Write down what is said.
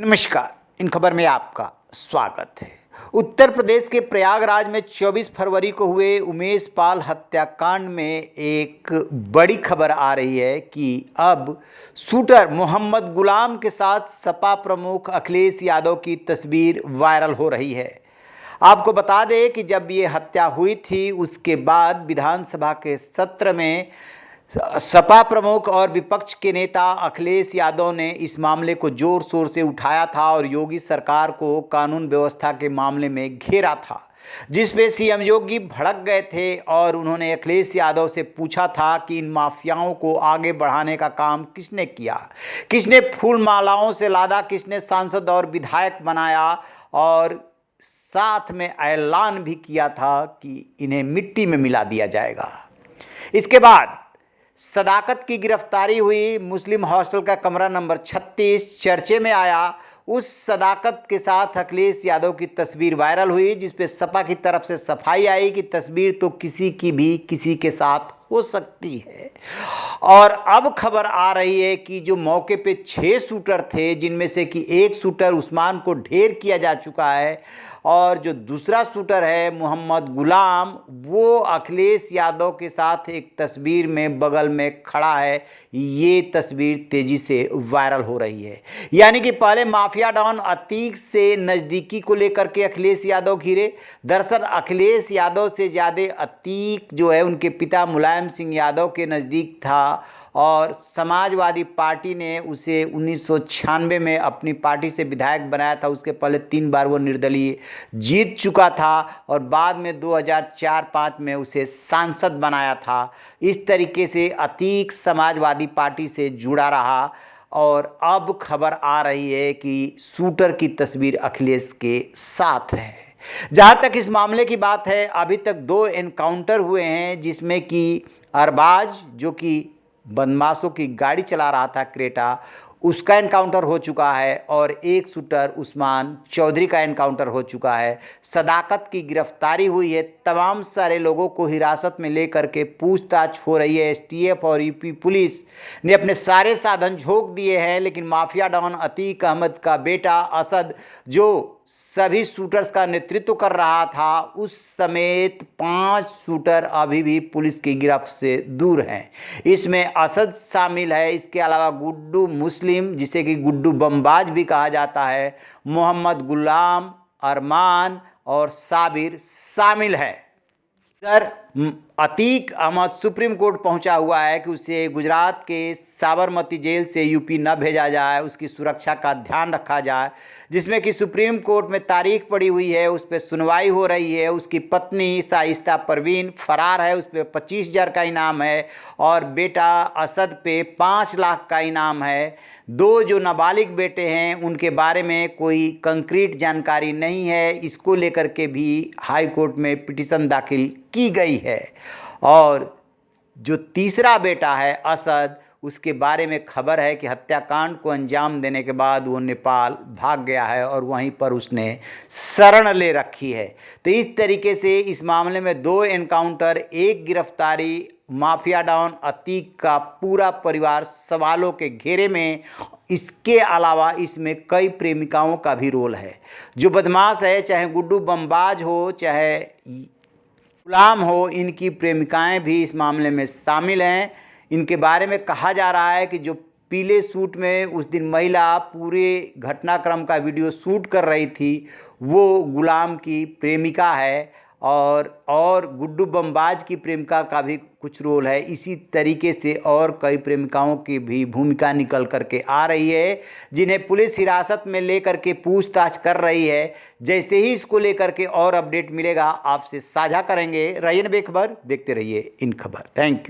नमस्कार। इन खबर में आपका स्वागत है। उत्तर प्रदेश के प्रयागराज में 24 फरवरी को हुए उमेश पाल हत्याकांड में एक बड़ी खबर आ रही है कि अब शूटर मोहम्मद गुलाम के साथ सपा प्रमुख अखिलेश यादव की तस्वीर वायरल हो रही है। आपको बता दें कि जब ये हत्या हुई थी उसके बाद विधानसभा के सत्र में सपा प्रमुख और विपक्ष के नेता अखिलेश यादव ने इस मामले को जोर शोर से उठाया था और योगी सरकार को कानून व्यवस्था के मामले में घेरा था, जिस पे सीएम योगी भड़क गए थे और उन्होंने अखिलेश यादव से पूछा था कि इन माफियाओं को आगे बढ़ाने का काम किसने किया, किसने फूल मालाओं से लादा, किसने सांसद और विधायक बनाया और साथ में ऐलान भी किया था कि इन्हें मिट्टी में मिला दिया जाएगा। इसके बाद सदाकत की गिरफ्तारी हुई। मुस्लिम हॉस्टल का कमरा नंबर 36 चर्चे में आया। उस सदाकत के साथ अखिलेश यादव की तस्वीर वायरल हुई, जिस पे सपा की तरफ से सफाई आई कि तस्वीर तो किसी की भी किसी के साथ हो सकती है। और अब खबर आ रही है कि जो मौके पे 6 शूटर थे, जिनमें से कि एक शूटर उस्मान को ढेर किया जा चुका है और जो दूसरा शूटर है मोहम्मद गुलाम, वो अखिलेश यादव के साथ एक तस्वीर में बगल में खड़ा है। ये तस्वीर तेज़ी से वायरल हो रही है। यानी कि पहले माफिया डॉन अतीक से नज़दीकी को लेकर के अखिलेश यादव घिरे। दरअसल अखिलेश यादव से ज़्यादा अतीक जो है उनके पिता मुलायम सिंह यादव के नज़दीक था और समाजवादी पार्टी ने उसे 1996 में अपनी पार्टी से विधायक बनाया था। उसके पहले 3 बार वो निर्दलीय जीत चुका था और बाद में 2004-05 में उसे सांसद बनाया था। इस तरीके से अतीक समाजवादी पार्टी से जुड़ा रहा और अब खबर आ रही है कि शूटर की तस्वीर अखिलेश के साथ है। जहाँ तक इस मामले की बात है, अभी तक 2 एनकाउंटर हुए हैं, जिसमें कि अरबाज जो कि बदमाशों की गाड़ी चला रहा था क्रेटा, उसका एनकाउंटर हो चुका है और एक शूटर उस्मान चौधरी का एनकाउंटर हो चुका है। सदाकत की गिरफ्तारी हुई है। तमाम सारे लोगों को हिरासत में लेकर के पूछताछ हो रही है। एसटीएफ और यूपी पुलिस ने अपने सारे साधन झोंक दिए हैं, लेकिन माफिया डॉन अतीक अहमद का बेटा असद, जो सभी शूटर्स का नेतृत्व कर रहा था, उस समेत 5 शूटर अभी भी पुलिस की गिरफ्त से दूर हैं। इसमें असद शामिल है। इसके अलावा गुड्डू मुस्लिम, जिसे कि गुड्डू बमबाज भी कहा जाता है, मोहम्मद गुलाम, अरमान और साबिर शामिल है। इधर अतीक अहमद सुप्रीम कोर्ट पहुंचा हुआ है कि उसे गुजरात के साबरमती जेल से यूपी न भेजा जाए, उसकी सुरक्षा का ध्यान रखा जाए, जिसमें कि सुप्रीम कोर्ट में तारीख पड़ी हुई है, उस पर सुनवाई हो रही है। उसकी पत्नी शाइस्ता परवीन फरार है, उस पर 25,000 का इनाम है और बेटा असद पे 5 लाख का इनाम है। 2 जो नाबालिग बेटे हैं उनके बारे में कोई कंक्रीट जानकारी नहीं है। इसको लेकर के भी हाई कोर्ट में पिटीशन दाखिल की गई है। और जो तीसरा बेटा है असद, उसके बारे में खबर है कि हत्याकांड को अंजाम देने के बाद वो नेपाल भाग गया है और वहीं पर उसने शरण ले रखी है। तो इस तरीके से इस मामले में 2 एनकाउंटर, 1 गिरफ्तारी, माफिया डॉन अतीक का पूरा परिवार सवालों के घेरे में। इसके अलावा इसमें कई प्रेमिकाओं का भी रोल है। जो बदमाश है, चाहे गुड्डू बमबाज हो चाहे गुलाम हो, इनकी प्रेमिकाएं भी इस मामले में शामिल हैं। इनके बारे में कहा जा रहा है कि जो पीले सूट में उस दिन महिला पूरे घटनाक्रम का वीडियो शूट कर रही थी, वो गुलाम की प्रेमिका है और गुड्डू बमबाज की प्रेमिका का भी कुछ रोल है। इसी तरीके से और कई प्रेमिकाओं की भी भूमिका निकल करके आ रही है, जिन्हें पुलिस हिरासत में लेकर के पूछताछ कर रही है। जैसे ही इसको लेकर के और अपडेट मिलेगा आपसे साझा करेंगे। रहिए बेखबर, देखते रहिए इन खबर। Thank you.